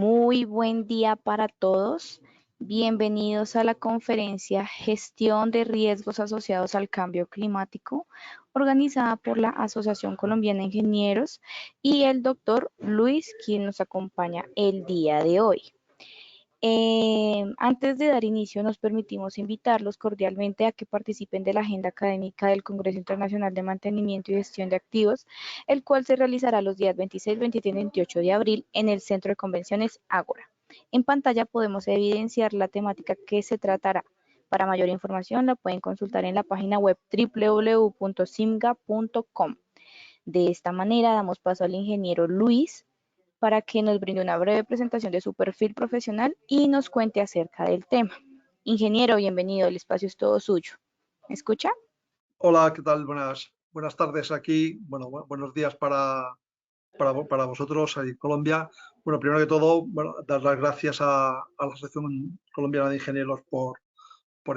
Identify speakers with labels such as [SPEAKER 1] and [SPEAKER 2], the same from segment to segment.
[SPEAKER 1] Muy buen día para todos. Bienvenidos a la conferencia Gestión de Riesgos Asociados al Cambio Climático, organizada por la Asociación Colombiana de Ingenieros y el doctor Luis, quien nos acompaña el día de hoy. Antes de dar inicio, nos permitimos invitarlos cordialmente a que participen de la agenda académica del Congreso Internacional de Mantenimiento y Gestión de Activos, el cual se realizará los días 26, 27 y 28 de abril en el Centro de Convenciones Ágora. En pantalla podemos evidenciar la temática que se tratará. Para mayor información la pueden consultar en la página web www.simga.com. De esta manera damos paso al ingeniero Luis para que nos brinde una breve presentación de su perfil profesional y nos cuente acerca del tema. Ingeniero, bienvenido, el espacio es todo suyo. ¿Me escucha?
[SPEAKER 2] Hola, ¿qué tal? Buenas tardes aquí. Bueno, buenos días para vosotros ahí en Colombia. Bueno, primero que todo, dar las gracias a la Asociación Colombiana de Ingenieros por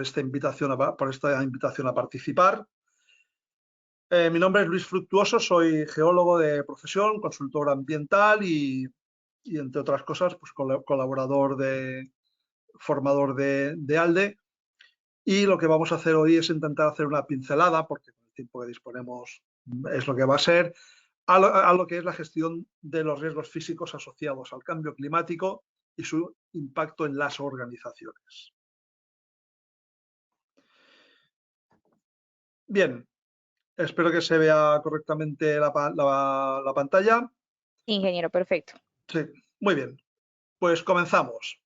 [SPEAKER 2] esta invitación a participar. Mi nombre es Luis Fructuoso, soy geólogo de profesión, consultor ambiental y entre otras cosas, pues colaborador formador de ALDE. Y lo que vamos a hacer hoy es intentar hacer una pincelada, porque con el tiempo que disponemos es lo que va a ser, a lo que es la gestión de los riesgos físicos asociados al cambio climático y su impacto en las organizaciones. Bien, espero que se vea correctamente la pantalla.
[SPEAKER 1] Ingeniero, perfecto.
[SPEAKER 2] Sí, muy bien. Pues comenzamos.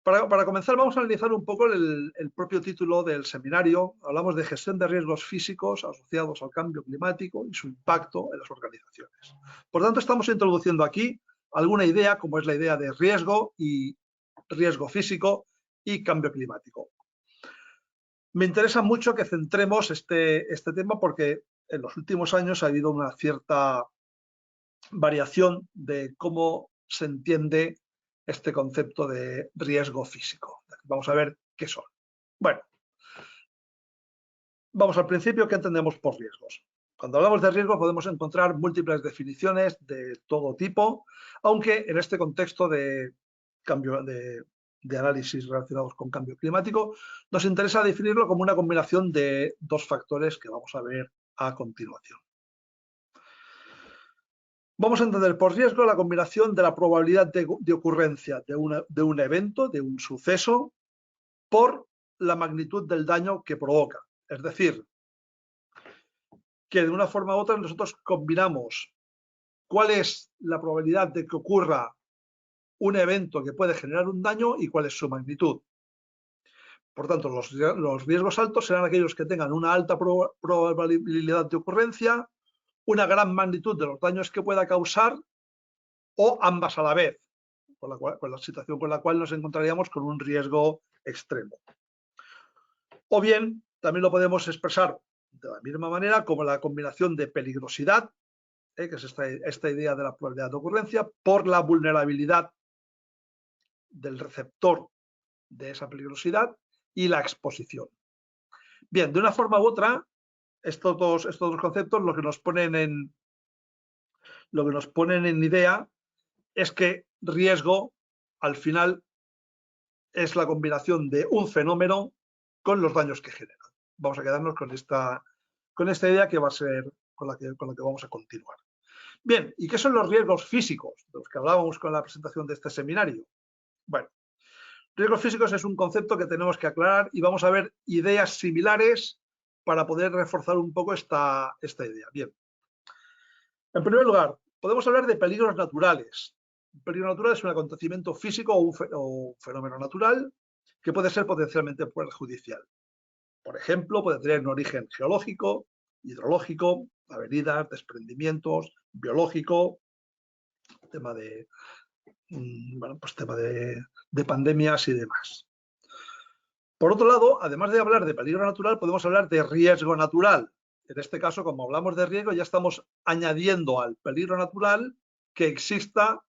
[SPEAKER 2] Para comenzar, vamos a analizar un poco el propio título del seminario. Hablamos de gestión de riesgos físicos asociados al cambio climático y su impacto en las organizaciones. Por tanto, estamos introduciendo aquí alguna idea, como es la idea de riesgo físico y cambio climático. Me interesa mucho que centremos este tema porque en los últimos años ha habido una cierta variación de cómo se entiende este concepto de riesgo físico. Vamos a ver qué son. Bueno, vamos al principio. ¿Qué entendemos por riesgos? Cuando hablamos de riesgo podemos encontrar múltiples definiciones de todo tipo, aunque en este contexto de análisis relacionados con cambio climático, nos interesa definirlo como una combinación de dos factores que vamos a ver a continuación. Vamos a entender por riesgo la combinación de la probabilidad de ocurrencia de un evento, de un suceso, por la magnitud del daño que provoca. Es decir, que de una forma u otra nosotros combinamos cuál es la probabilidad de que ocurra un evento que puede generar un daño y cuál es su magnitud. Por tanto, los riesgos altos serán aquellos que tengan una alta probabilidad de ocurrencia, una gran magnitud de los daños que pueda causar o ambas a la vez, con la situación con la cual nos encontraríamos con un riesgo extremo. O bien, también lo podemos expresar de la misma manera como la combinación de peligrosidad, que es esta idea de la probabilidad de ocurrencia, por la vulnerabilidad del receptor de esa peligrosidad y la exposición. Bien, de una forma u otra, estos dos conceptos lo que nos ponen en idea es que riesgo, al final, es la combinación de un fenómeno con los daños que genera. Vamos a quedarnos con esta idea que va a ser con la que vamos a continuar. Bien, ¿y qué son los riesgos físicos de los que hablábamos con la presentación de este seminario? Bueno, riesgos físicos es un concepto que tenemos que aclarar y vamos a ver ideas similares para poder reforzar un poco esta idea. Bien, en primer lugar, podemos hablar de peligros naturales. Un peligro natural es un acontecimiento físico o un fenómeno natural que puede ser potencialmente perjudicial. Por ejemplo, puede tener un origen geológico, hidrológico, avenidas, desprendimientos, biológico, tema de pandemias y demás. Por otro lado, además de hablar de peligro natural, podemos hablar de riesgo natural. En este caso, como hablamos de riesgo, ya estamos añadiendo al peligro natural que exista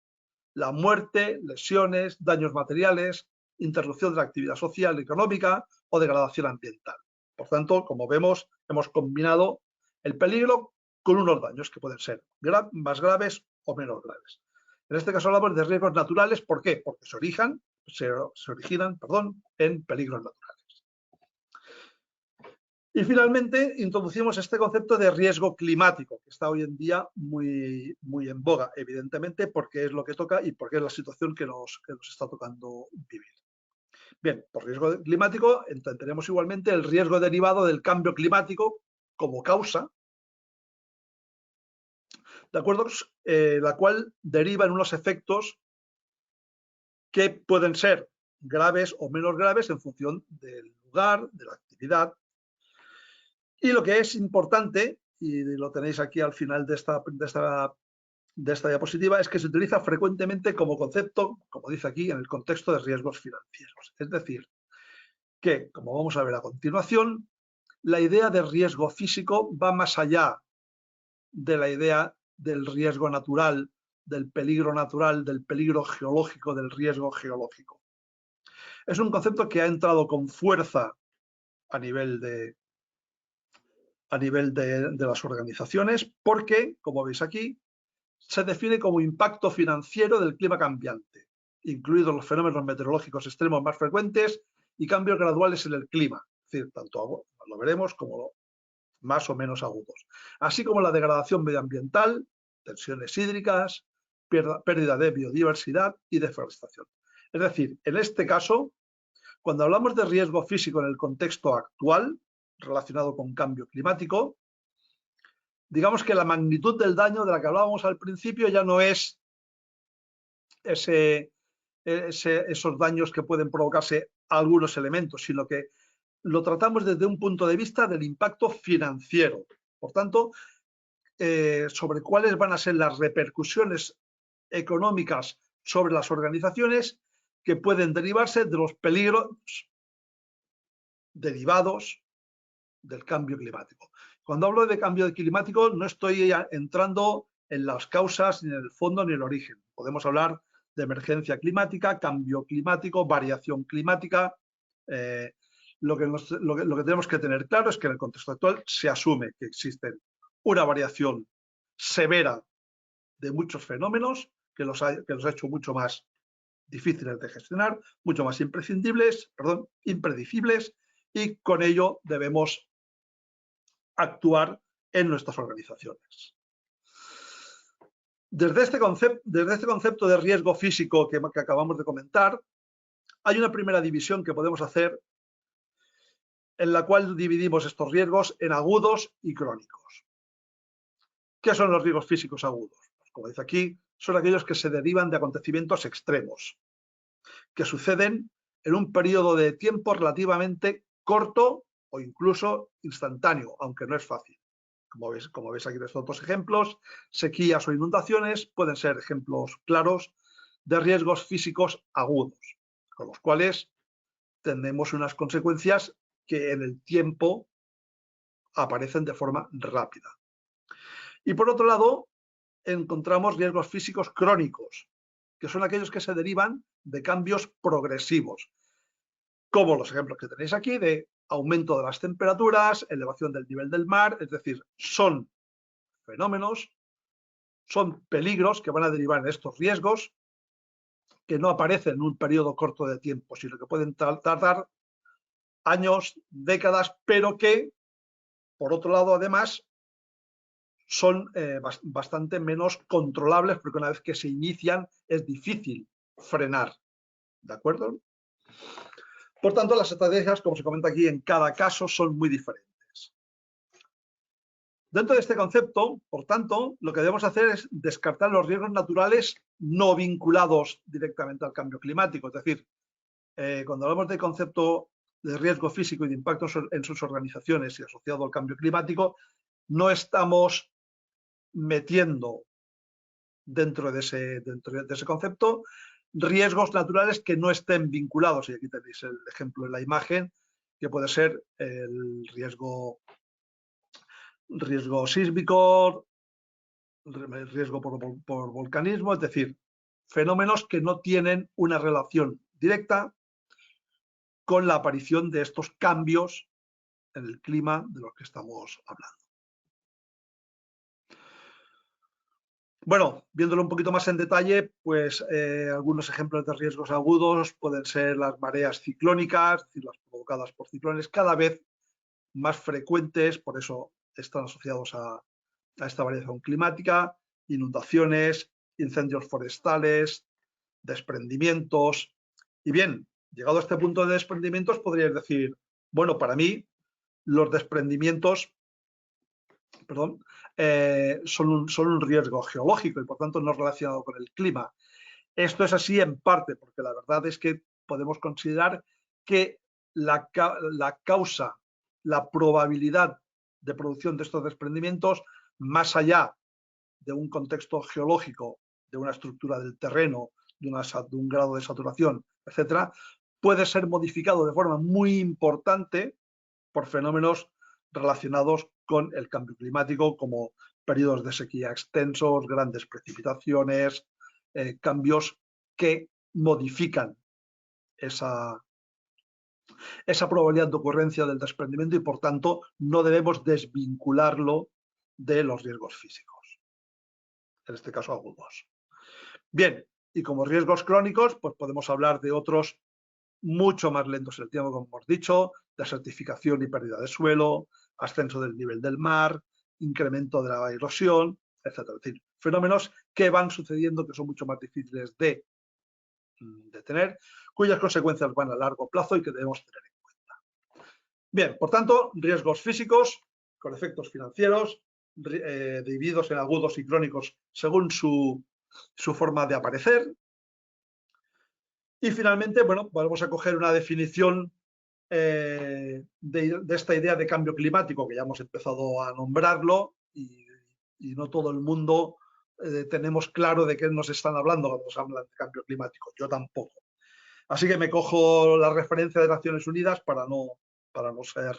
[SPEAKER 2] la muerte, lesiones, daños materiales, interrupción de la actividad social y económica o degradación ambiental. Por tanto, como vemos, hemos combinado el peligro con unos daños que pueden ser más graves o menos graves. En este caso hablamos de riesgos naturales. ¿Por qué? Porque se originan en peligros naturales. Y finalmente introducimos este concepto de riesgo climático, que está hoy en día muy en boga, evidentemente, porque es lo que toca y porque es la situación que nos está tocando vivir. Bien, por riesgo climático entenderemos igualmente el riesgo derivado del cambio climático como causa, ¿de acuerdo? La cual deriva en unos efectos que pueden ser graves o menos graves en función del lugar, de la actividad. Y lo que es importante, y lo tenéis aquí al final de esta diapositiva, es que se utiliza frecuentemente como concepto, como dice aquí, en el contexto de riesgos financieros. Es decir, que, como vamos a ver a continuación, la idea de riesgo físico va más allá de la idea del riesgo natural, del peligro geológico, del riesgo geológico. Es un concepto que ha entrado con fuerza a nivel de las organizaciones porque, como veis aquí, se define como impacto financiero del clima cambiante, incluidos los fenómenos meteorológicos extremos más frecuentes y cambios graduales en el clima, es decir, tanto lo veremos como más o menos agudos, así como la degradación medioambiental, tensiones hídricas, pérdida de biodiversidad y deforestación. Es decir, en este caso, cuando hablamos de riesgo físico en el contexto actual, relacionado con cambio climático, digamos que la magnitud del daño de la que hablábamos al principio ya no es esos daños que pueden provocarse algunos elementos, sino que lo tratamos desde un punto de vista del impacto financiero. Por tanto, sobre cuáles van a ser las repercusiones económicas sobre las organizaciones que pueden derivarse de los peligros derivados del cambio climático. Cuando hablo de cambio climático no estoy entrando en las causas, ni en el fondo, ni en el origen. Podemos hablar de emergencia climática, cambio climático, variación climática. Lo que tenemos que tener claro es que en el contexto actual se asume que existe una variación severa de muchos fenómenos que los ha hecho mucho más difíciles de gestionar, mucho más impredecibles, y con ello debemos actuar en nuestras organizaciones. Desde este concepto de riesgo físico que acabamos de comentar, hay una primera división que podemos hacer en la cual dividimos estos riesgos en agudos y crónicos. ¿Qué son los riesgos físicos agudos? Pues, como dice aquí, son aquellos que se derivan de acontecimientos extremos, que suceden en un periodo de tiempo relativamente corto o incluso instantáneo, aunque no es fácil. Como veis aquí en estos dos ejemplos, sequías o inundaciones pueden ser ejemplos claros de riesgos físicos agudos, con los cuales tenemos unas consecuencias que en el tiempo aparecen de forma rápida. Y por otro lado, encontramos riesgos físicos crónicos, que son aquellos que se derivan de cambios progresivos, como los ejemplos que tenéis aquí de aumento de las temperaturas, elevación del nivel del mar, es decir, son fenómenos, son peligros que van a derivar en estos riesgos que no aparecen en un periodo corto de tiempo, sino que pueden tardar años, décadas, pero que, por otro lado, además, son bastante menos controlables porque una vez que se inician es difícil frenar, ¿de acuerdo? Por tanto, las estrategias, como se comenta aquí, en cada caso son muy diferentes. Dentro de este concepto, por tanto, lo que debemos hacer es descartar los riesgos naturales no vinculados directamente al cambio climático. Es decir, cuando hablamos de concepto de riesgo físico y de impacto en sus organizaciones y asociado al cambio climático, no estamos metiendo dentro de ese concepto riesgos naturales que no estén vinculados. Y aquí tenéis el ejemplo en la imagen, que puede ser el riesgo sísmico, riesgo por volcanismo, es decir, fenómenos que no tienen una relación directa con la aparición de estos cambios en el clima de los que estamos hablando. Bueno, viéndolo un poquito más en detalle, pues algunos ejemplos de riesgos agudos pueden ser las mareas ciclónicas, es decir, las provocadas por ciclones, cada vez más frecuentes, por eso están asociados a esta variación climática, inundaciones, incendios forestales, desprendimientos. Y bien, llegado a este punto de desprendimientos, podríais decir, bueno, para mí los desprendimientos, perdón, son un riesgo geológico y por tanto no relacionado con el clima. Esto es así en parte, porque la verdad es que podemos considerar que la causa, la probabilidad de producción de estos desprendimientos, más allá de un contexto geológico, de una estructura del terreno, de un grado de saturación, etcétera, puede ser modificado de forma muy importante por fenómenos relacionados con el cambio climático, como periodos de sequía extensos, grandes precipitaciones, cambios que modifican esa probabilidad de ocurrencia del desprendimiento y, por tanto, no debemos desvincularlo de los riesgos físicos, en este caso agudos. Bien, y como riesgos crónicos, pues podemos hablar de otros mucho más lentos en el tiempo, como hemos dicho, desertificación y pérdida de suelo, ascenso del nivel del mar, incremento de la erosión, etcétera. Es decir, fenómenos que van sucediendo que son mucho más difíciles de tener, cuyas consecuencias van a largo plazo y que debemos tener en cuenta. Bien, por tanto, riesgos físicos con efectos financieros, divididos en agudos y crónicos según su forma de aparecer. Y finalmente, bueno, vamos a coger una definición de esta idea de cambio climático, que ya hemos empezado a nombrarlo y no todo el mundo tenemos claro de qué nos están hablando cuando nos hablan de cambio climático. Yo tampoco. Así que me cojo la referencia de Naciones Unidas para no ser,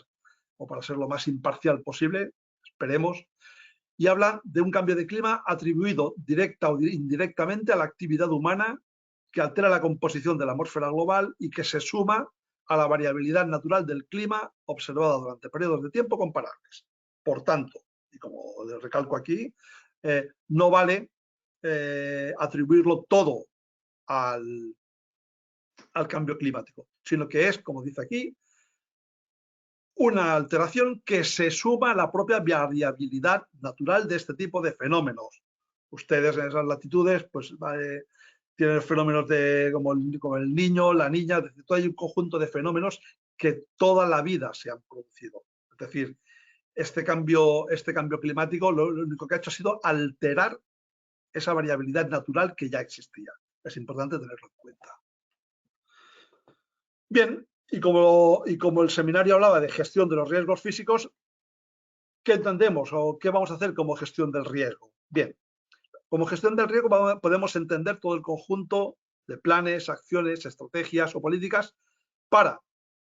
[SPEAKER 2] o para ser lo más imparcial posible, esperemos, y habla de un cambio de clima atribuido directa o indirectamente a la actividad humana que altera la composición de la atmósfera global y que se suma a la variabilidad natural del clima observada durante periodos de tiempo comparables. Por tanto, y como recalco aquí, no vale atribuirlo todo al cambio climático, sino que es, como dice aquí, una alteración que se suma a la propia variabilidad natural de este tipo de fenómenos. Ustedes en esas latitudes pues tienen fenómenos como el niño, la niña, es decir, todo hay un conjunto de fenómenos que toda la vida se han producido. Es decir, este cambio climático lo único que ha hecho ha sido alterar esa variabilidad natural que ya existía. Es importante tenerlo en cuenta. Bien, y como el seminario hablaba de gestión de los riesgos físicos, ¿qué entendemos o qué vamos a hacer como gestión del riesgo? Bien, como gestión del riesgo podemos entender todo el conjunto de planes, acciones, estrategias o políticas para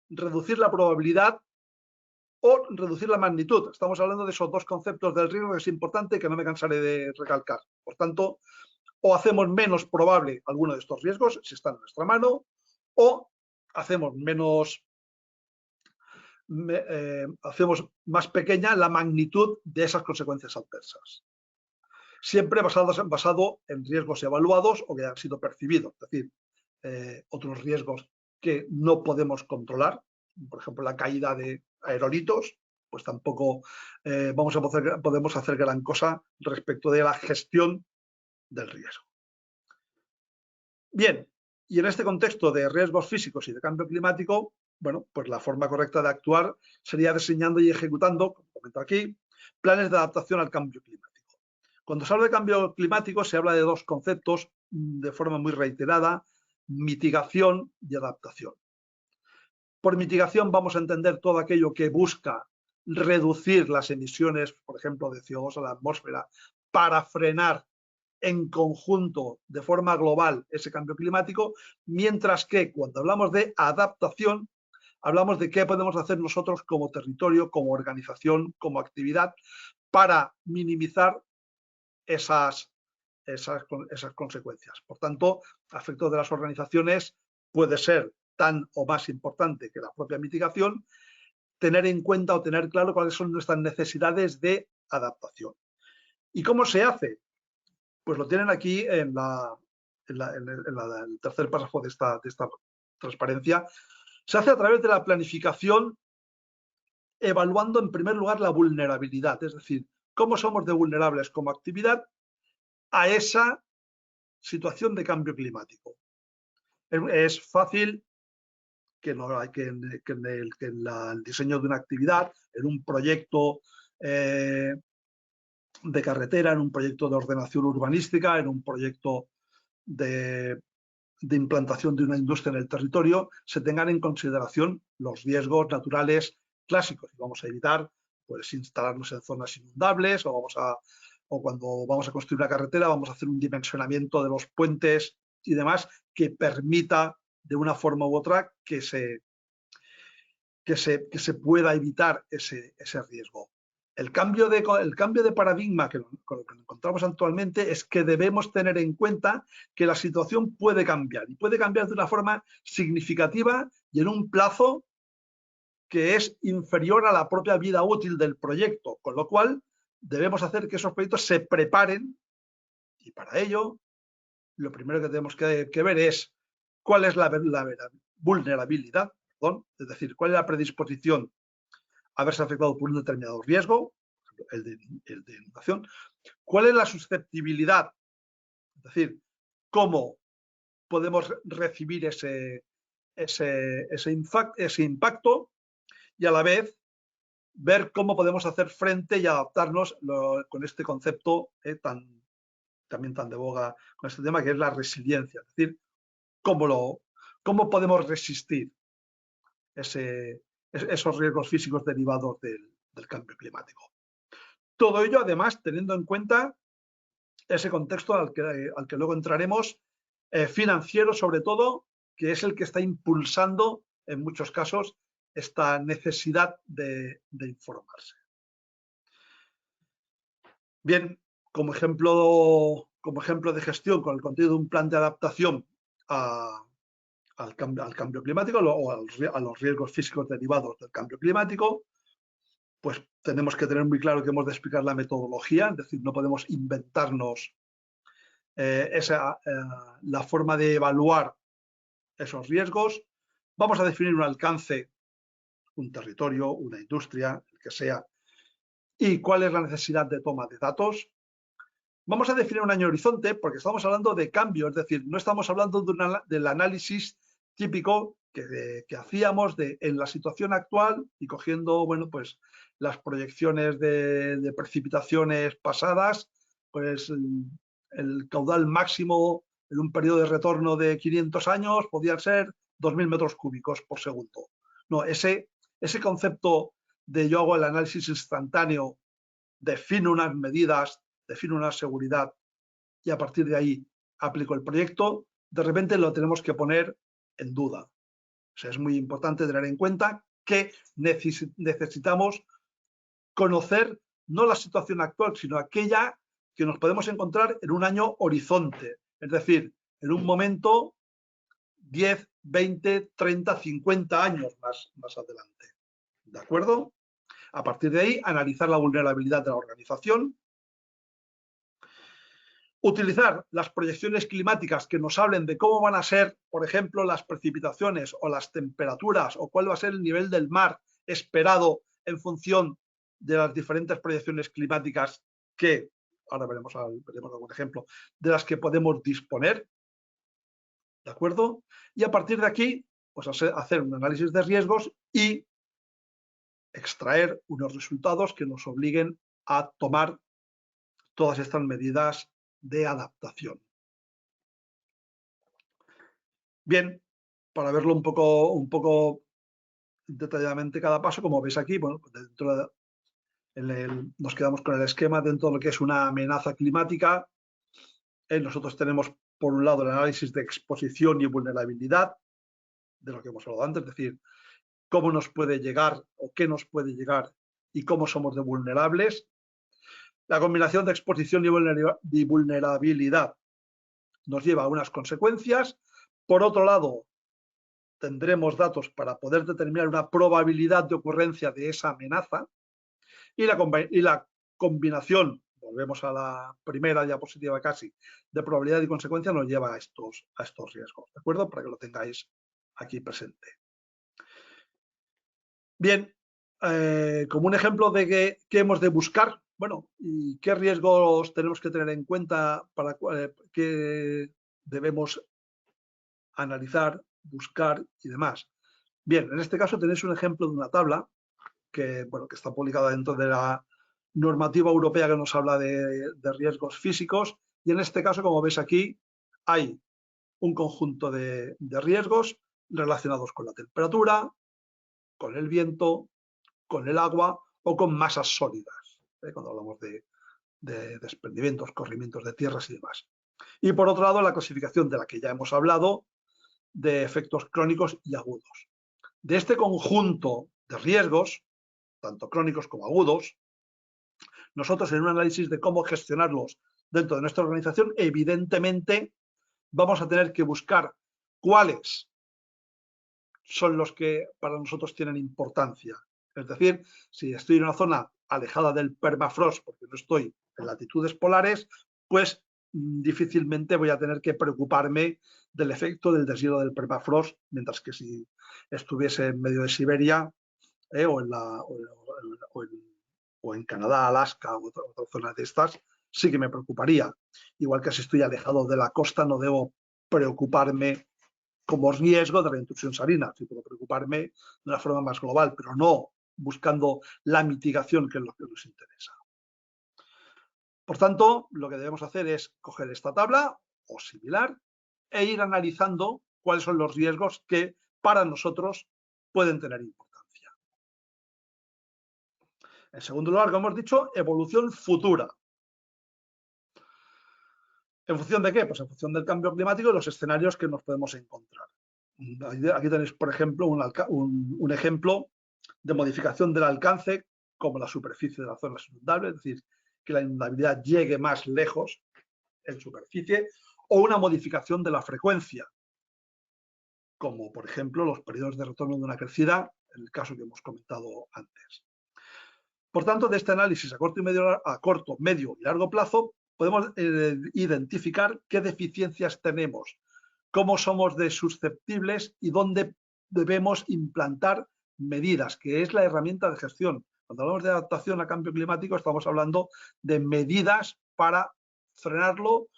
[SPEAKER 2] reducir la probabilidad o reducir la magnitud. Estamos hablando de esos dos conceptos del riesgo que es importante, que no me cansaré de recalcar. Por tanto, o hacemos menos probable alguno de estos riesgos, si está en nuestra mano, o hacemos más pequeña la magnitud de esas consecuencias adversas. Siempre basado en riesgos evaluados o que han sido percibidos, es decir, otros riesgos que no podemos controlar, por ejemplo, la caída de aerolitos, pues tampoco podemos hacer gran cosa respecto de la gestión del riesgo. Bien, y en este contexto de riesgos físicos y de cambio climático, bueno, pues la forma correcta de actuar sería diseñando y ejecutando, como comento aquí, planes de adaptación al cambio climático. Cuando se habla de cambio climático se habla de dos conceptos de forma muy reiterada: mitigación y adaptación. Por mitigación vamos a entender todo aquello que busca reducir las emisiones, por ejemplo, de CO2 a la atmósfera para frenar en conjunto, de forma global, ese cambio climático, mientras que cuando hablamos de adaptación, hablamos de qué podemos hacer nosotros como territorio, como organización, como actividad, para minimizar esas consecuencias. Por tanto, a efectos de las organizaciones puede ser tan o más importante que la propia mitigación tener en cuenta o tener claro cuáles son nuestras necesidades de adaptación. ¿Y cómo se hace? pues lo tienen aquí en el tercer párrafo de esta transparencia. Se hace a través de la planificación, evaluando en primer lugar la vulnerabilidad, es decir, cómo somos de vulnerables como actividad a esa situación de cambio climático. Es fácil que en el diseño de una actividad, en un proyecto de carretera, en un proyecto de ordenación urbanística, en un proyecto de implantación de una industria en el territorio, se tengan en consideración los riesgos naturales clásicos. Y vamos a evitar pues, instalarnos en zonas inundables o cuando vamos a construir una carretera vamos a hacer un dimensionamiento de los puentes y demás que permita de una forma u otra que se pueda evitar ese riesgo. El cambio de paradigma que encontramos actualmente es que debemos tener en cuenta que la situación puede cambiar y puede cambiar de una forma significativa y en un plazo que es inferior a la propia vida útil del proyecto, con lo cual debemos hacer que esos proyectos se preparen y para ello lo primero que tenemos que ver es cuál es la vulnerabilidad, es decir, cuál es la predisposición a verse afectado por un determinado riesgo, el de inundación, cuál es la susceptibilidad, es decir, cómo podemos recibir ese impacto y a la vez ver cómo podemos hacer frente y adaptarnos con este concepto también tan de boga con este tema, que es la resiliencia, es decir, cómo podemos resistir esos riesgos físicos derivados del cambio climático. Todo ello, además, teniendo en cuenta ese contexto al que luego entraremos, financiero sobre todo, que es el que está impulsando, en muchos casos, esta necesidad de informarse. Bien, como ejemplo de gestión con el contenido de un plan de adaptación al cambio climático o a los riesgos físicos derivados del cambio climático, pues tenemos que tener muy claro que hemos de explicar la metodología, es decir, no podemos inventarnos la forma de evaluar esos riesgos. Vamos a definir un alcance, un territorio, una industria, el que sea, y cuál es la necesidad de toma de datos. Vamos a definir un año horizonte porque estamos hablando de cambio, es decir, no estamos hablando del análisis típico que hacíamos en la situación actual y cogiendo, bueno, pues las proyecciones de precipitaciones pasadas, pues el caudal máximo en un periodo de retorno de 500 años podía ser 2.000 metros cúbicos por segundo. No, ese concepto de yo hago el análisis instantáneo, defino unas medidas, defino una seguridad y a partir de ahí aplico el proyecto, de repente lo tenemos que poner en duda. O sea, es muy importante tener en cuenta que necesitamos conocer no la situación actual, sino aquella que nos podemos encontrar en un año horizonte, es decir, en un momento 10, 20, 30, 50 años más adelante. ¿De acuerdo? A partir de ahí, analizar la vulnerabilidad de la organización, utilizar las proyecciones climáticas que nos hablen de cómo van a ser, por ejemplo, las precipitaciones o las temperaturas o cuál va a ser el nivel del mar esperado en función de las diferentes proyecciones climáticas que, ahora veremos algún ejemplo, de las que podemos disponer. ¿De acuerdo? Y a partir de aquí, pues hacer un análisis de riesgos y extraer unos resultados que nos obliguen a tomar todas estas medidas de adaptación. Bien, para verlo un poco detalladamente cada paso, como veis aquí, bueno, nos quedamos con el esquema dentro de lo que es una amenaza climática. Nosotros tenemos, por un lado, el análisis de exposición y vulnerabilidad, de lo que hemos hablado antes, es decir, cómo nos puede llegar o qué nos puede llegar y cómo somos de vulnerables. La combinación de exposición y vulnerabilidad nos lleva a unas consecuencias. Por otro lado, tendremos datos para poder determinar una probabilidad de ocurrencia de esa amenaza y la combinación, volvemos a la primera diapositiva casi, de probabilidad y consecuencia, nos lleva a estos riesgos, ¿de acuerdo? Para que lo tengáis aquí presente. Bien, como un ejemplo de qué hemos de buscar, bueno, y qué riesgos tenemos que tener en cuenta para que debemos analizar, buscar y demás. Bien, en este caso tenéis un ejemplo de una tabla que, bueno, que está publicada dentro de la normativa europea que nos habla de riesgos físicos, y en este caso, como veis aquí, hay un conjunto de riesgos relacionados con la temperatura, con el viento, con el agua o con masas sólidas, cuando hablamos de desprendimientos, corrimientos de tierras y demás. Y por otro lado, la clasificación de la que ya hemos hablado, de efectos crónicos y agudos. De este conjunto de riesgos, tanto crónicos como agudos, nosotros en un análisis de cómo gestionarlos dentro de nuestra organización, evidentemente vamos a tener que buscar cuáles son los que para nosotros tienen importancia. Es decir, si estoy en una zona alejada del permafrost porque no estoy en latitudes polares, pues difícilmente voy a tener que preocuparme del efecto del deshielo del permafrost, mientras que si estuviese en medio de Siberia o en Canadá, Alaska o otra zona de estas, sí que me preocuparía. Igual que si estoy alejado de la costa, no debo preocuparme como riesgo de la intrusión salina. Sí puedo preocuparme de una forma más global, pero no buscando la mitigación, que es lo que nos interesa. Por tanto, lo que debemos hacer es coger esta tabla o similar e ir analizando cuáles son los riesgos que para nosotros pueden tener importancia. En segundo lugar, como hemos dicho, evolución futura. ¿En función de qué? Pues en función del cambio climático y los escenarios que nos podemos encontrar. Aquí tenéis, por ejemplo, un ejemplo de modificación del alcance, como la superficie de las zonas inundables, es decir, que la inundabilidad llegue más lejos en superficie, o una modificación de la frecuencia, como por ejemplo los periodos de retorno de una crecida, en el caso que hemos comentado antes. Por tanto, de este análisis a corto, medio y largo plazo, podemos identificar qué deficiencias tenemos, cómo somos de susceptibles y dónde debemos implantar medidas, que es la herramienta de gestión. Cuando hablamos de adaptación a cambio climático, estamos hablando de medidas para frenarlo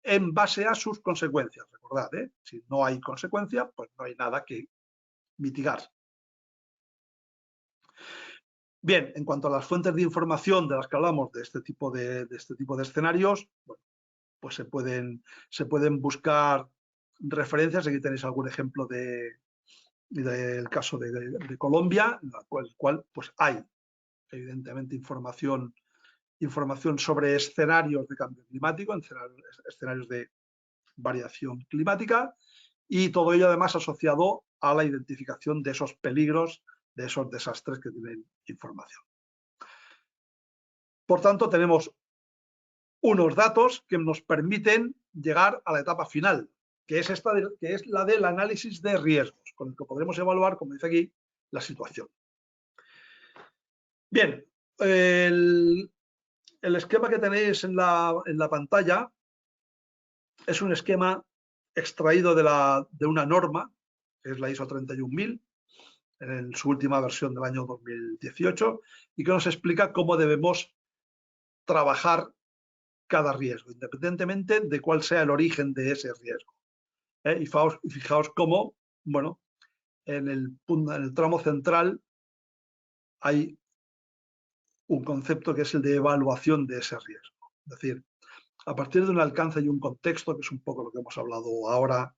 [SPEAKER 2] en base a sus consecuencias. Recordad, si no hay consecuencia, pues no hay nada que mitigar. Bien, en cuanto a las fuentes de información de las que hablamos de este tipo de escenarios, bueno, pues se pueden buscar referencias. Aquí tenéis algún ejemplo del caso de Colombia, en la cual pues hay evidentemente información sobre escenarios de cambio climático, escenarios de variación climática, y todo ello además asociado a la identificación de esos peligros, de esos desastres que tienen información. Por tanto, tenemos unos datos que nos permiten llegar a la etapa final, que es la del análisis de riesgos, con el que podremos evaluar, como dice aquí, la situación. Bien, el esquema que tenéis en la pantalla es un esquema extraído de una norma, que es la ISO 31000, en su última versión del año 2018, y que nos explica cómo debemos trabajar cada riesgo, independientemente de cuál sea el origen de ese riesgo. Y fijaos cómo, bueno, en el tramo central hay un concepto que es el de evaluación de ese riesgo. Es decir, a partir de un alcance y un contexto, que es un poco lo que hemos hablado ahora,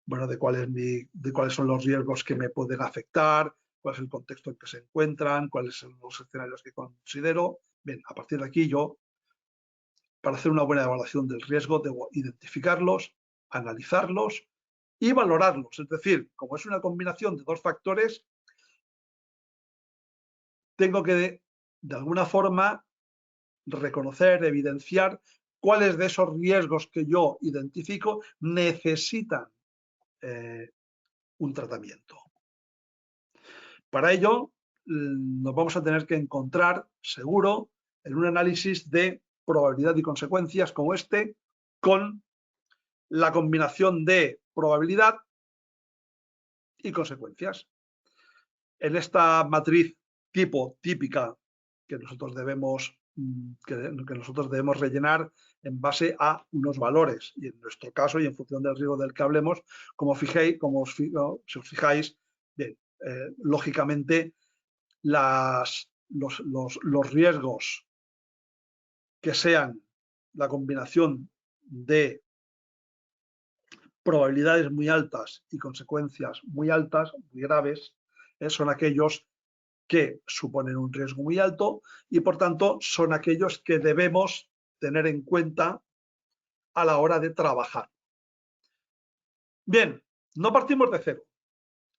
[SPEAKER 2] bueno, de cuáles son los riesgos que me pueden afectar, cuál es el contexto en que se encuentran, cuáles son los escenarios que considero. Bien, a partir de aquí yo, para hacer una buena evaluación del riesgo, debo identificarlos, analizarlos y valorarlos. Es decir, como es una combinación de dos factores, tengo que, de alguna forma, reconocer, evidenciar cuáles de esos riesgos que yo identifico necesitan un tratamiento. Para ello, nos vamos a tener que encontrar, seguro, en un análisis de probabilidad y consecuencias como este con la combinación de probabilidad y consecuencias. En esta matriz típica que nosotros debemos rellenar en base a unos valores, y en nuestro caso y en función del riesgo del que hablemos, si os fijáis, bien, lógicamente los riesgos que sean la combinación de probabilidades muy altas y consecuencias muy altas, muy graves, son aquellos que suponen un riesgo muy alto y, por tanto, son aquellos que debemos tener en cuenta a la hora de trabajar. Bien, no partimos de cero.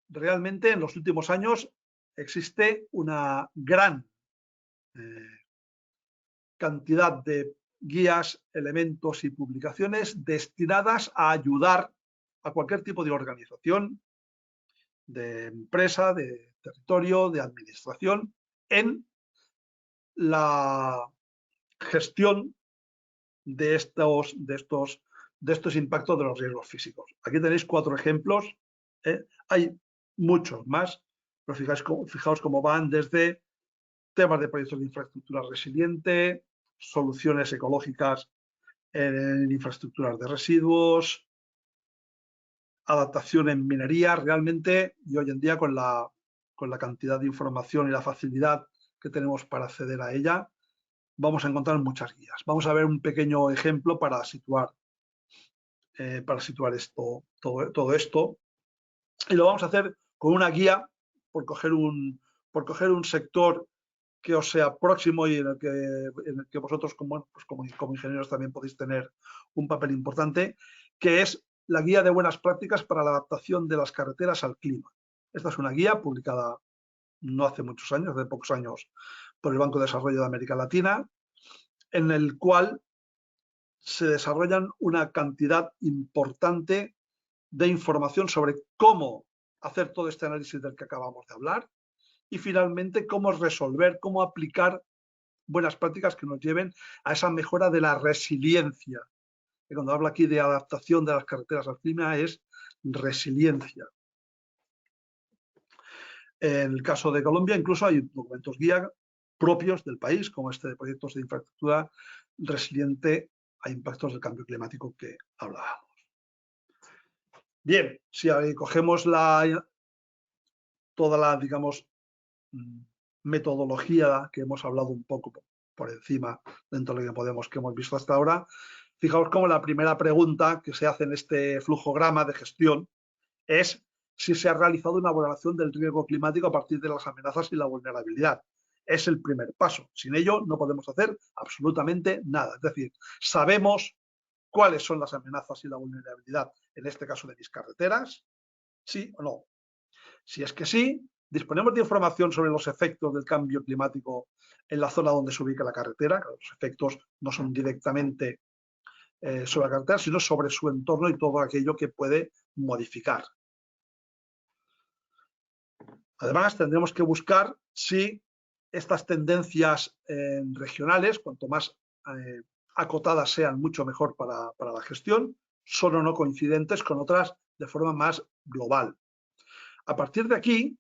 [SPEAKER 2] Realmente, en los últimos años existe una gran cantidad de guías, elementos y publicaciones destinadas a ayudar a cualquier tipo de organización, de empresa, de territorio, de administración, en la gestión de estos impactos de los riesgos físicos. Aquí tenéis 4 ejemplos. Hay muchos más, pero fijaos cómo van desde temas de proyectos de infraestructura resiliente, soluciones ecológicas en infraestructuras de residuos, adaptación en minería, realmente, y hoy en día con la cantidad de información y la facilidad que tenemos para acceder a ella, vamos a encontrar muchas guías. Vamos a ver un pequeño ejemplo para situar todo esto, y lo vamos a hacer con una guía por coger un sector que os sea próximo y en el que vosotros como ingenieros también podéis tener un papel importante, que es la guía de buenas prácticas para la adaptación de las carreteras al clima. Esta es una guía publicada no hace muchos años, hace pocos años, por el Banco de Desarrollo de América Latina, en el cual se desarrollan una cantidad importante de información sobre cómo hacer todo este análisis del que acabamos de hablar y finalmente cómo resolver, cómo aplicar buenas prácticas que nos lleven a esa mejora de la resiliencia. Y cuando hablo aquí de adaptación de las carreteras al clima es resiliencia. En el caso de Colombia incluso hay documentos guía propios del país, como este de proyectos de infraestructura resiliente a impactos del cambio climático que hablábamos. Bien, si cogemos toda la, digamos, metodología que hemos hablado un poco por encima dentro de lo que hemos visto hasta ahora, fijaos cómo la primera pregunta que se hace en este flujograma de gestión es si se ha realizado una valoración del riesgo climático a partir de las amenazas y la vulnerabilidad. Es el primer paso. Sin ello no podemos hacer absolutamente nada. Es decir, sabemos cuáles son las amenazas y la vulnerabilidad, en este caso de mis carreteras, sí o no. Si es que sí, disponemos de información sobre los efectos del cambio climático en la zona donde se ubica la carretera. Los efectos no son directamente sobre la carretera, sino sobre su entorno y todo aquello que puede modificar. Además, tendremos que buscar si estas tendencias regionales, cuanto más acotadas sean, mucho mejor para la gestión, son o no coincidentes con otras de forma más global. A partir de aquí,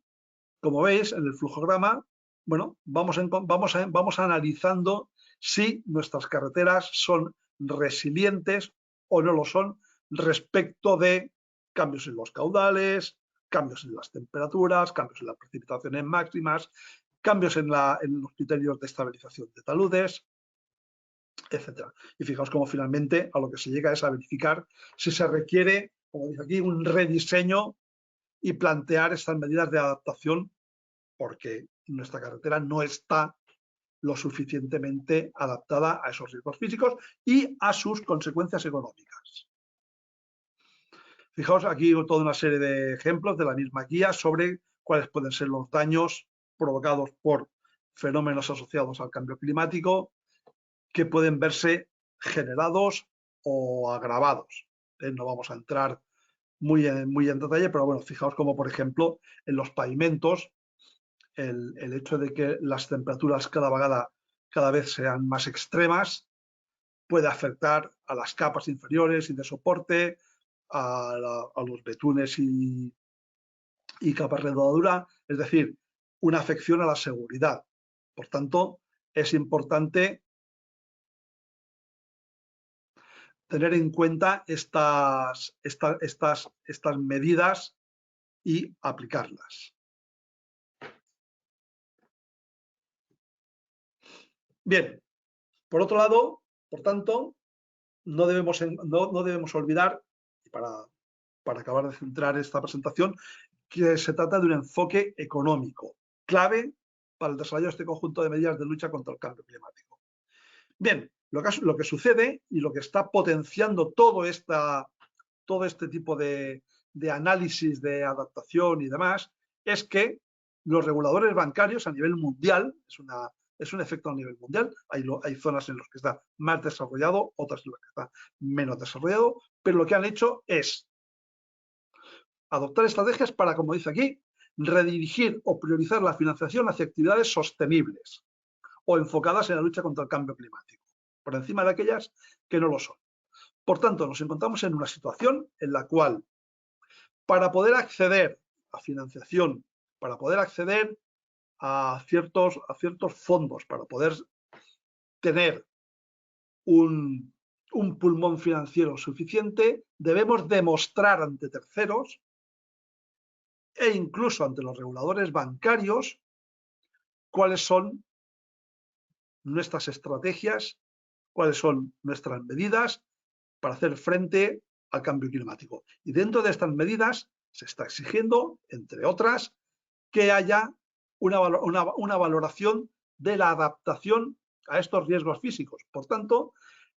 [SPEAKER 2] como veis en el flujograma, bueno, vamos analizando si nuestras carreteras son resilientes o no lo son respecto de cambios en los caudales, cambios en las temperaturas, cambios en las precipitaciones máximas, cambios en los criterios de estabilización de taludes, etc. Y fijaos cómo finalmente a lo que se llega es a verificar si se requiere, como dice aquí, un rediseño y plantear estas medidas de adaptación porque nuestra carretera no está lo suficientemente adaptada a esos riesgos físicos y a sus consecuencias económicas. Fijaos aquí toda una serie de ejemplos de la misma guía sobre cuáles pueden ser los daños provocados por fenómenos asociados al cambio climático que pueden verse generados o agravados. No vamos a entrar muy en detalle, pero bueno, fijaos como por ejemplo en los pavimentos el hecho de que las temperaturas cada vez sean más extremas puede afectar a las capas inferiores y de soporte, a los betunes y capas de rodadura, es decir, una afección a la seguridad. Por tanto, es importante tener en cuenta estas medidas y aplicarlas. Bien, por otro lado, por tanto, no debemos olvidar, para acabar de centrar esta presentación, que se trata de un enfoque económico, clave para el desarrollo de este conjunto de medidas de lucha contra el cambio climático. Bien, lo que sucede y lo que está potenciando todo este tipo de análisis de adaptación y demás es que los reguladores bancarios a nivel mundial, es un efecto a nivel mundial, hay zonas en las que está más desarrollado, otras en las que está menos desarrollado, pero lo que han hecho es adoptar estrategias para, como dice aquí, redirigir o priorizar la financiación hacia actividades sostenibles o enfocadas en la lucha contra el cambio climático, por encima de aquellas que no lo son. Por tanto, nos encontramos en una situación en la cual, para poder acceder a financiación, para poder acceder a ciertos fondos, para poder tener un pulmón financiero suficiente, debemos demostrar ante terceros e incluso ante los reguladores bancarios cuáles son nuestras estrategias, cuáles son nuestras medidas para hacer frente al cambio climático. Y dentro de estas medidas se está exigiendo, entre otras, que haya una valoración de la adaptación a estos riesgos físicos. Por tanto,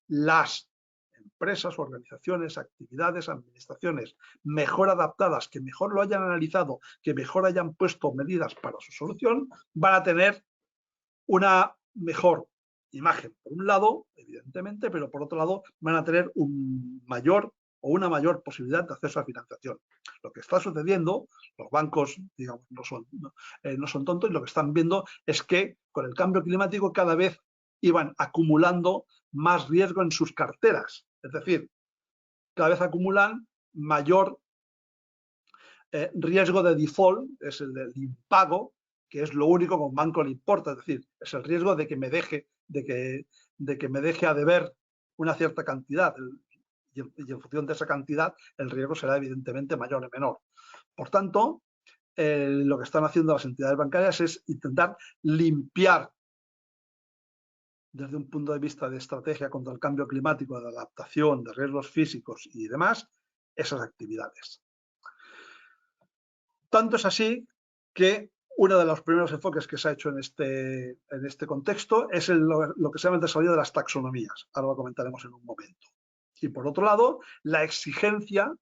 [SPEAKER 2] las empresas, organizaciones, actividades, administraciones mejor adaptadas, que mejor lo hayan analizado, que mejor hayan puesto medidas para su solución, van a tener una mejor imagen, por un lado, evidentemente, pero por otro lado van a tener una mayor posibilidad de acceso a financiación. Lo que está sucediendo, los bancos, digamos, no son tontos, y lo que están viendo es que con el cambio climático cada vez iban acumulando más riesgo en sus carteras. Es decir, cada vez acumulan mayor riesgo de default, es el del impago, que es lo único que a un banco le importa, es decir, es el riesgo de que me deje a deber una cierta cantidad, y en función de esa cantidad el riesgo será evidentemente mayor o menor. Por tanto, lo que están haciendo las entidades bancarias es intentar limpiar, desde un punto de vista de estrategia contra el cambio climático, de adaptación, de riesgos físicos y demás, esas actividades. Tanto es así que uno de los primeros enfoques que se ha hecho en este contexto es lo que se llama el desarrollo de las taxonomías. Ahora lo comentaremos en un momento. Y por otro lado, la exigencia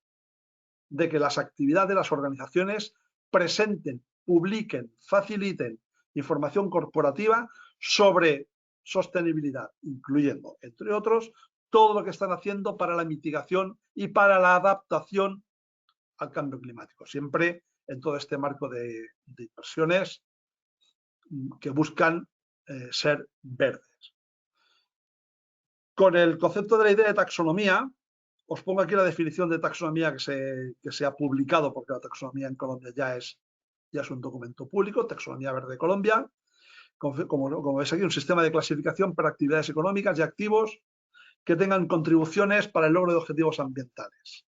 [SPEAKER 2] de que las actividades de las organizaciones presenten, publiquen, faciliten información corporativa sobre sostenibilidad, incluyendo, entre otros, todo lo que están haciendo para la mitigación y para la adaptación al cambio climático, siempre en todo este marco de inversiones que buscan ser verdes. Con el concepto de la idea de taxonomía, os pongo aquí la definición de taxonomía que se ha publicado, porque la taxonomía en Colombia ya es un documento público, Taxonomía Verde de Colombia. Como veis aquí, un sistema de clasificación para actividades económicas y activos que tengan contribuciones para el logro de objetivos ambientales,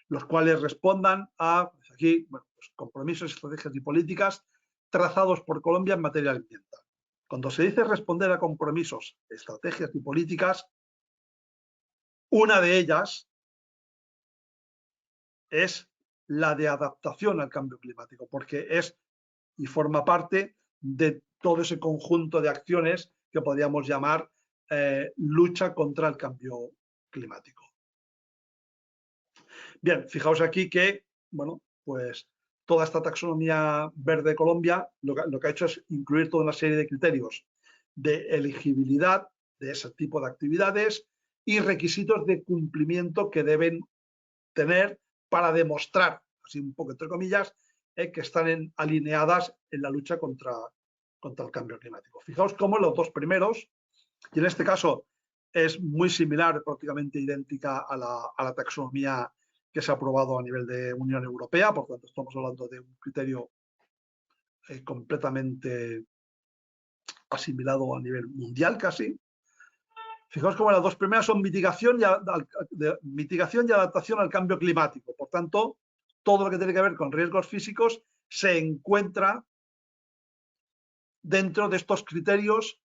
[SPEAKER 2] los cuales respondan a aquí, pues, compromisos, estrategias y políticas trazados por Colombia en materia ambiental. Cuando se dice responder a compromisos, estrategias y políticas, una de ellas es la de adaptación al cambio climático, porque es y forma parte de todo ese conjunto de acciones que podríamos llamar lucha contra el cambio climático. Bien, fijaos aquí que, bueno, pues toda esta taxonomía verde de Colombia lo que ha hecho es incluir toda una serie de criterios de elegibilidad de ese tipo de actividades y requisitos de cumplimiento que deben tener para demostrar, así un poco entre comillas, que están alineadas en la lucha contra el cambio climático. Fijaos cómo los dos primeros, y en este caso es muy similar, prácticamente idéntica a la taxonomía que se ha aprobado a nivel de Unión Europea, por tanto estamos hablando de un criterio completamente asimilado a nivel mundial casi. Fijaos cómo las dos primeras son mitigación y adaptación al cambio climático. Por tanto, todo lo que tiene que ver con riesgos físicos se encuentra dentro de estos criterios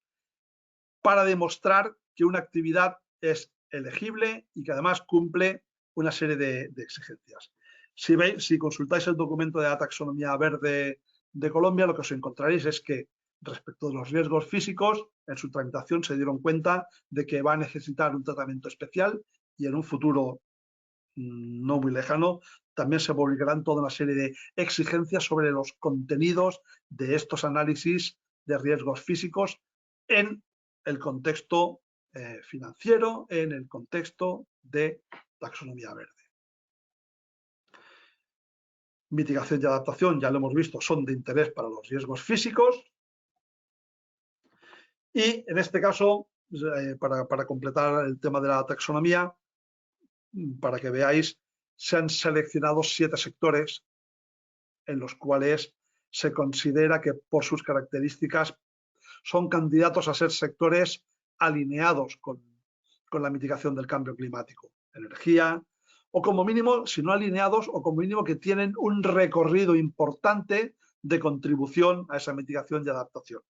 [SPEAKER 2] para demostrar que una actividad es elegible y que además cumple una serie de exigencias. Si consultáis el documento de la taxonomía verde de Colombia, lo que os encontraréis es que respecto de los riesgos físicos, en su tramitación se dieron cuenta de que va a necesitar un tratamiento especial y en un futuro no muy lejano también se publicarán toda una serie de exigencias sobre los contenidos de estos análisis de riesgos físicos en el contexto financiero, en el contexto de taxonomía verde. Mitigación y adaptación, ya lo hemos visto, son de interés para los riesgos físicos. Y en este caso, para completar el tema de la taxonomía, para que veáis, se han seleccionado 7 sectores en los cuales se considera que por sus características son candidatos a ser sectores alineados con la mitigación del cambio climático. Energía, o como mínimo, si no alineados, o como mínimo que tienen un recorrido importante de contribución a esa mitigación y adaptación.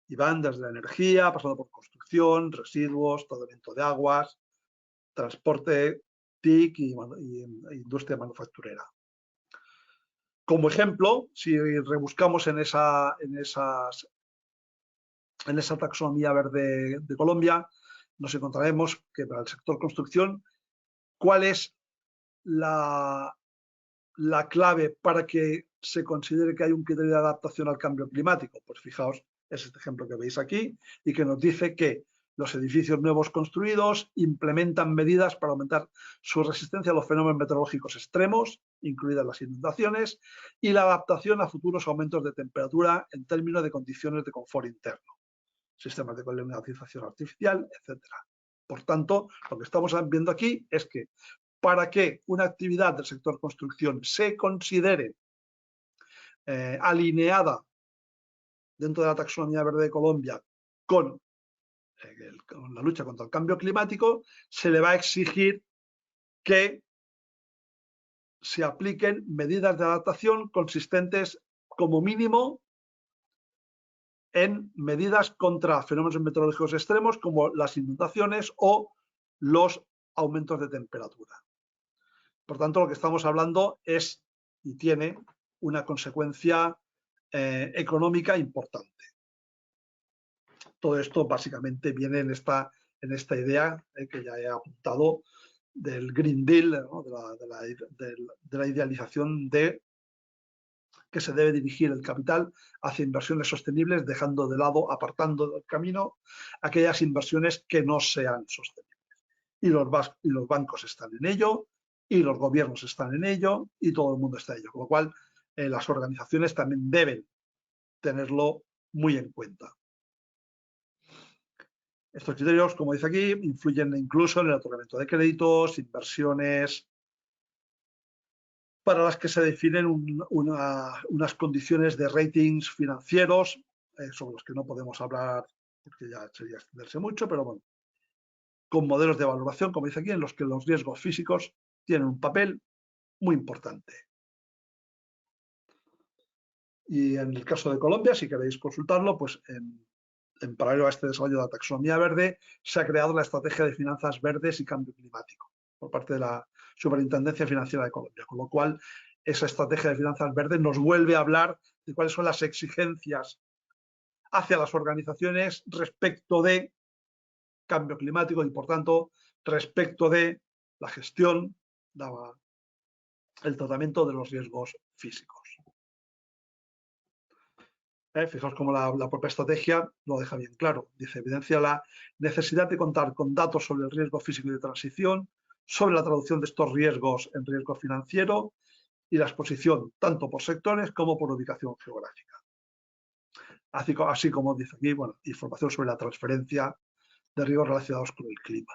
[SPEAKER 2] Y van desde la energía, pasando por construcción, residuos, tratamiento de aguas, transporte, TIC y industria manufacturera. Como ejemplo, si rebuscamos en esa taxonomía verde de Colombia, nos encontraremos que para el sector construcción, ¿cuál es la clave para que se considere que hay un criterio de adaptación al cambio climático? Pues fijaos, es este ejemplo que veis aquí y que nos dice que los edificios nuevos construidos implementan medidas para aumentar su resistencia a los fenómenos meteorológicos extremos, incluidas las inundaciones, y la adaptación a futuros aumentos de temperatura en términos de condiciones de confort interno, sistemas de climatización artificial, etc. Por tanto, lo que estamos viendo aquí es que para que una actividad del sector construcción se considere alineada dentro de la taxonomía verde de Colombia con la lucha contra el cambio climático, se le va a exigir que se apliquen medidas de adaptación consistentes como mínimo en medidas contra fenómenos meteorológicos extremos como las inundaciones o los aumentos de temperatura. Por tanto, lo que estamos hablando es y tiene una consecuencia económica importante. Todo esto básicamente viene en esta idea que ya he apuntado del Green Deal, ¿no? de la idealización de que se debe dirigir el capital hacia inversiones sostenibles, dejando de lado, apartando del camino aquellas inversiones que no sean sostenibles. Y los bancos están en ello, y los gobiernos están en ello, y todo el mundo está en ello. Con lo cual, las organizaciones también deben tenerlo muy en cuenta. Estos criterios, como dice aquí, influyen incluso en el otorgamiento de créditos, inversiones, para las que se definen unas condiciones de ratings financieros, sobre los que no podemos hablar porque ya sería extenderse mucho, pero bueno, con modelos de valoración, como dice aquí, en los que los riesgos físicos tienen un papel muy importante. Y en el caso de Colombia, si queréis consultarlo, pues en paralelo a este desarrollo de la taxonomía verde, se ha creado la Estrategia de Finanzas Verdes y Cambio Climático por parte de la Superintendencia Financiera de Colombia, con lo cual esa Estrategia de Finanzas Verdes nos vuelve a hablar de cuáles son las exigencias hacia las organizaciones respecto de cambio climático y, por tanto, respecto de la gestión, el tratamiento de los riesgos físicos. Fijaos cómo la propia estrategia lo deja bien claro. Dice, evidencia la necesidad de contar con datos sobre el riesgo físico y de transición, sobre la traducción de estos riesgos en riesgo financiero y la exposición tanto por sectores como por ubicación geográfica. Así como dice aquí, bueno, información sobre la transferencia de riesgos relacionados con el clima.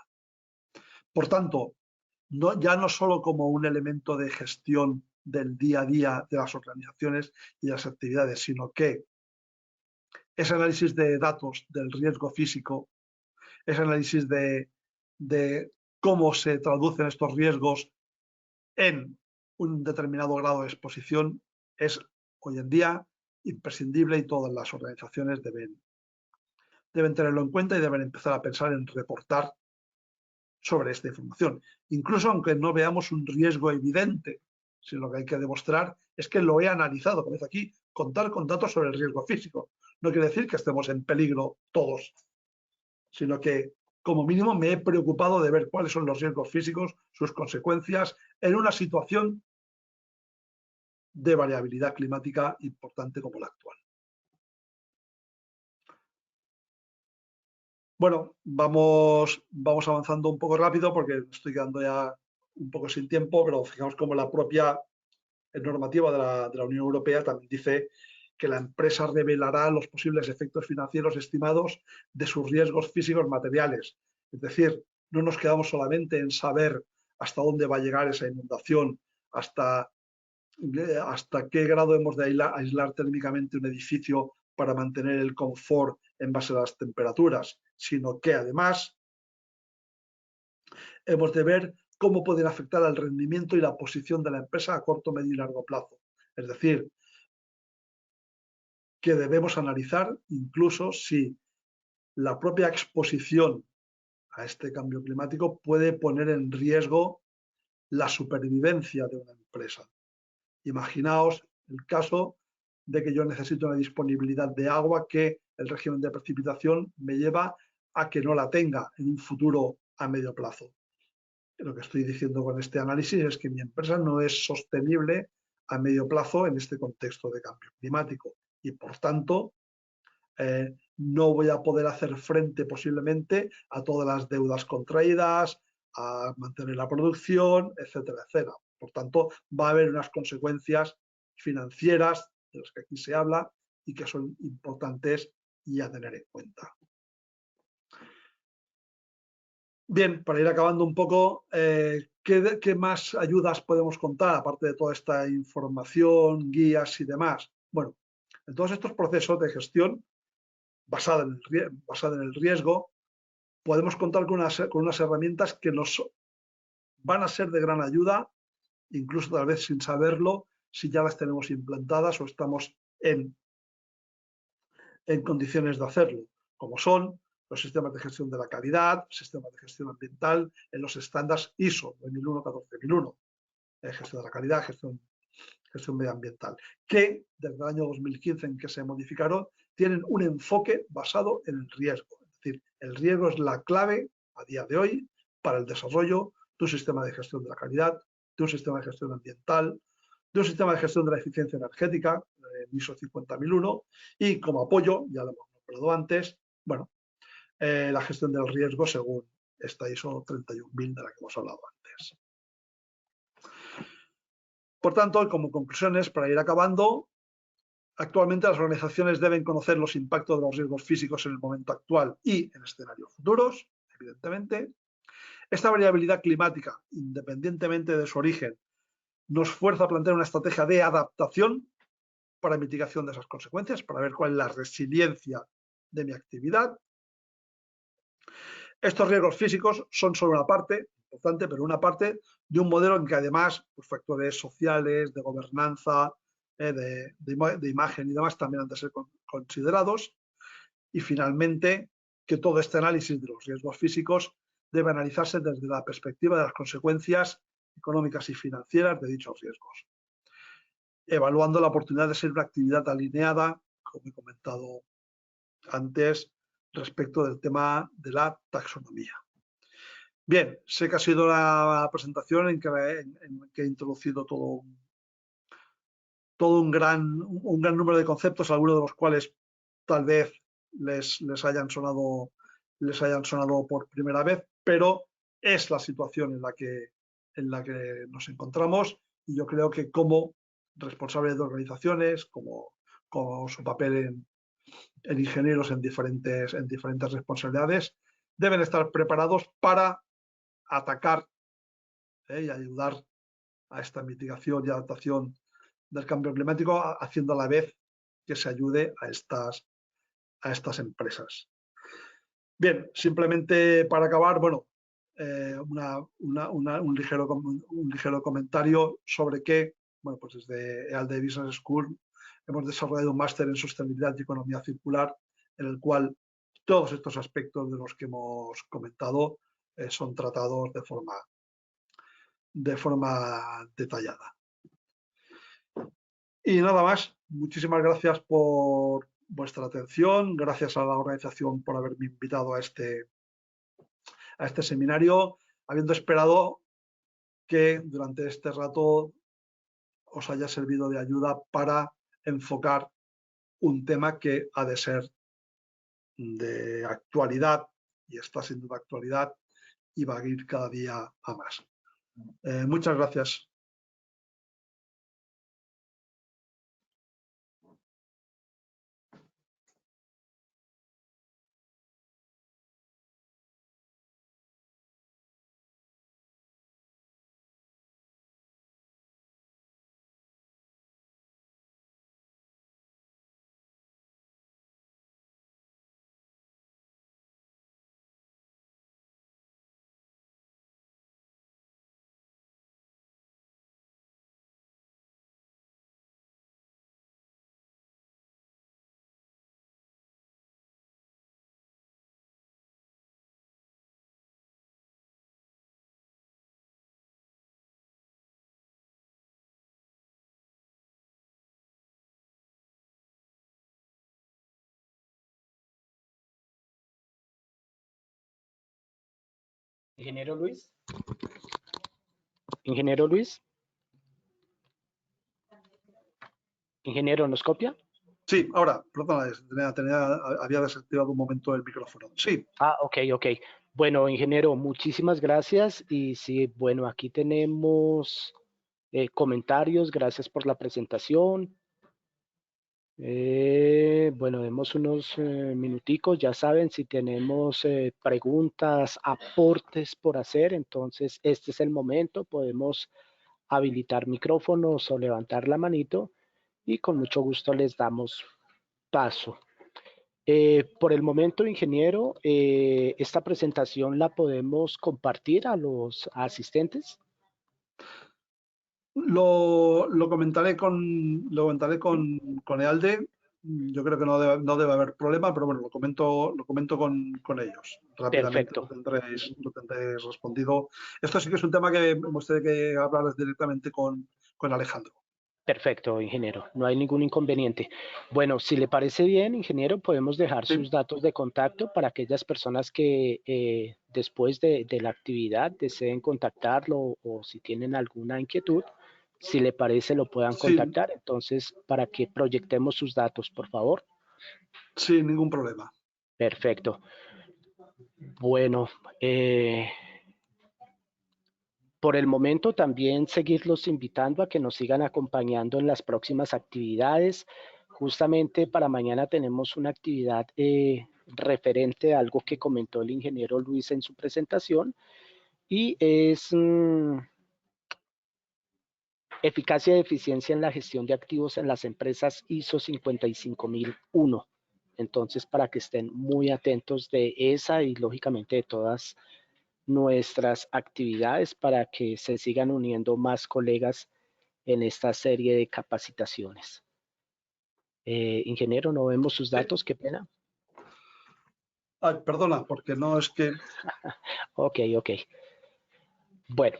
[SPEAKER 2] Por tanto, ya no solo como un elemento de gestión del día a día de las organizaciones y las actividades, sino que ese análisis de datos del riesgo físico, ese análisis de cómo se traducen estos riesgos en un determinado grado de exposición es hoy en día imprescindible y todas las organizaciones deben tenerlo en cuenta y deben empezar a pensar en reportar sobre esta información. Incluso aunque no veamos un riesgo evidente, si lo que hay que demostrar es que lo he analizado, como dice aquí, contar con datos sobre el riesgo físico. No quiere decir que estemos en peligro todos, sino que como mínimo me he preocupado de ver cuáles son los riesgos físicos, sus consecuencias en una situación de variabilidad climática importante como la actual. Bueno, vamos avanzando un poco rápido porque estoy quedando ya un poco sin tiempo, pero fijaos como la propia normativa de la Unión Europea también dice que la empresa revelará los posibles efectos financieros estimados de sus riesgos físicos materiales. Es decir, no nos quedamos solamente en saber hasta dónde va a llegar esa inundación, hasta qué grado hemos de aislar térmicamente un edificio para mantener el confort en base a las temperaturas, sino que además hemos de ver cómo pueden afectar al rendimiento y la posición de la empresa a corto, medio y largo plazo. Es decir, que debemos analizar incluso si la propia exposición a este cambio climático puede poner en riesgo la supervivencia de una empresa. Imaginaos el caso de que yo necesito una disponibilidad de agua que el régimen de precipitación me lleva a que no la tenga en un futuro a medio plazo. Lo que estoy diciendo con este análisis es que mi empresa no es sostenible a medio plazo en este contexto de cambio climático y, por tanto, no voy a poder hacer frente posiblemente a todas las deudas contraídas, a mantener la producción, etcétera, etcétera. Por tanto, va a haber unas consecuencias financieras de las que aquí se habla y que son importantes y a tener en cuenta. Bien, para ir acabando un poco, ¿qué más ayudas podemos contar, aparte de toda esta información, guías y demás? Bueno, en todos estos procesos de gestión basada en el riesgo, podemos contar con unas herramientas que nos van a ser de gran ayuda, incluso tal vez sin saberlo, si ya las tenemos implantadas o estamos en condiciones de hacerlo, como son los sistemas de gestión de la calidad, sistemas de gestión ambiental en los estándares ISO 9001-14001, gestión de la calidad, gestión medioambiental, que desde el año 2015 en que se modificaron, tienen un enfoque basado en el riesgo. Es decir, el riesgo es la clave a día de hoy para el desarrollo de un sistema de gestión de la calidad, de un sistema de gestión ambiental, de un sistema de gestión de la eficiencia energética, ISO 50001, y como apoyo, ya lo hemos nombrado antes, bueno, la gestión del riesgo según esta ISO 31000 de la que hemos hablado antes. Por tanto, como conclusiones, para ir acabando, actualmente las organizaciones deben conocer los impactos de los riesgos físicos en el momento actual y en escenarios futuros, evidentemente. Esta variabilidad climática, independientemente de su origen, nos fuerza a plantear una estrategia de adaptación para mitigación de esas consecuencias, para ver cuál es la resiliencia de mi actividad. Estos riesgos físicos son solo una parte importante, pero una parte de un modelo en que además pues, factores sociales, de gobernanza, de imagen y demás también han de ser considerados. Y finalmente, que todo este análisis de los riesgos físicos debe analizarse desde la perspectiva de las consecuencias económicas y financieras de dichos riesgos, evaluando la oportunidad de ser una actividad alineada, como he comentado antes, respecto del tema de la taxonomía. Bien, sé que ha sido una presentación en que he introducido todo un gran número de conceptos, algunos de los cuales tal vez les hayan sonado por primera vez, pero es la situación en la que nos encontramos y yo creo que como responsable de organizaciones, como su papel en ingenieros en diferentes responsabilidades, deben estar preparados para atacar y ayudar a esta mitigación y adaptación del cambio climático, haciendo a la vez que se ayude a estas empresas. Bien, simplemente para acabar, bueno, un ligero comentario sobre que, bueno, pues desde EALDE Business School hemos desarrollado un máster en sostenibilidad y economía circular, en el cual todos estos aspectos de los que hemos comentado son tratados de forma detallada. Y nada más, muchísimas gracias por vuestra atención, gracias a la organización por haberme invitado a este seminario, habiendo esperado que durante este rato os haya servido de ayuda para enfocar un tema que ha de ser de actualidad, y está siendo de actualidad, y va a ir cada día a más. Muchas gracias.
[SPEAKER 3] Ingeniero Luis. Ingeniero Luis. Ingeniero, ¿nos copia?
[SPEAKER 2] Sí, ahora, perdona, había desactivado un momento el micrófono. Sí.
[SPEAKER 3] Ah, ok. Bueno, ingeniero, muchísimas gracias. Y sí, bueno, aquí tenemos comentarios. Gracias por la presentación. Bueno, demos unos minuticos. Ya saben, si tenemos preguntas, aportes por hacer, entonces este es el momento. Podemos habilitar micrófonos o levantar la manito y con mucho gusto les damos paso. Por el momento, ingeniero, esta presentación la podemos compartir a los asistentes.
[SPEAKER 2] Lo comentaré con EALDE. Yo creo que no debe haber problema, pero bueno, lo comento con ellos. Rápidamente
[SPEAKER 3] Perfecto.
[SPEAKER 2] lo tendréis respondido. Esto sí que es un tema que hemos tenido que hablar directamente con Alejandro.
[SPEAKER 3] Perfecto, ingeniero. No hay ningún inconveniente. Bueno, si le parece bien, ingeniero, podemos dejar sus datos de contacto para aquellas personas que después de la actividad deseen contactarlo o si tienen alguna inquietud, si le parece, lo puedan contactar. Entonces, para que proyectemos sus datos, por favor.
[SPEAKER 2] Sin ningún problema.
[SPEAKER 3] Perfecto. Bueno, por el momento también seguirlos invitando a que nos sigan acompañando en las próximas actividades. Justamente para mañana tenemos una actividad referente a algo que comentó el ingeniero Luis en su presentación y es eficacia y eficiencia en la gestión de activos en las empresas ISO 55001. Entonces, para que estén muy atentos de esa y lógicamente de todas nuestras actividades para que se sigan uniendo más colegas en esta serie de capacitaciones. Ingeniero, no vemos sus datos, qué pena.
[SPEAKER 2] Ay, perdona, porque no es que...
[SPEAKER 3] Ok. Bueno,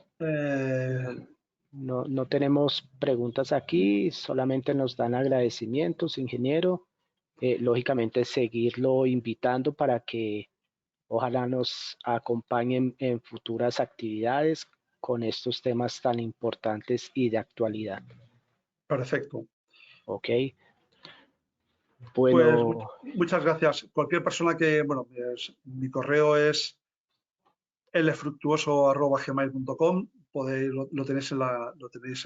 [SPEAKER 3] no tenemos preguntas aquí, solamente nos dan agradecimientos, ingeniero. Lógicamente, seguirlo invitando para que ojalá nos acompañen en futuras actividades con estos temas tan importantes y de actualidad.
[SPEAKER 2] Perfecto.
[SPEAKER 3] Ok.
[SPEAKER 2] Bueno. Pues muchas gracias. Cualquier persona que, bueno, mi correo es lfructuoso@gmail.com. Lo tenéis en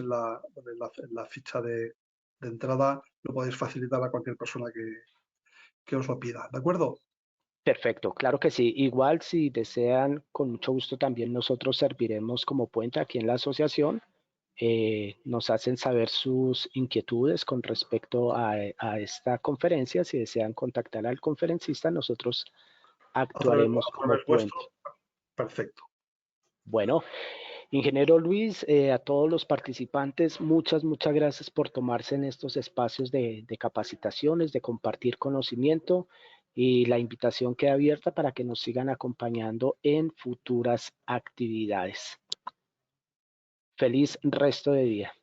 [SPEAKER 2] la ficha de entrada. Lo podéis facilitar a cualquier persona que os lo pida. ¿De acuerdo?
[SPEAKER 3] Perfecto, claro que sí. Igual si desean, con mucho gusto también nosotros serviremos como puente aquí en la asociación. Nos hacen saber sus inquietudes con respecto a esta conferencia. Si desean contactar al conferencista, nosotros actuaremos
[SPEAKER 2] A
[SPEAKER 3] como
[SPEAKER 2] través vuestro.
[SPEAKER 3] puente.
[SPEAKER 2] Perfecto.
[SPEAKER 3] Bueno, ingeniero Luis, a todos los participantes, muchas gracias por tomarse en estos espacios de capacitaciones, de compartir conocimiento, y la invitación queda abierta para que nos sigan acompañando en futuras actividades. Feliz resto de día.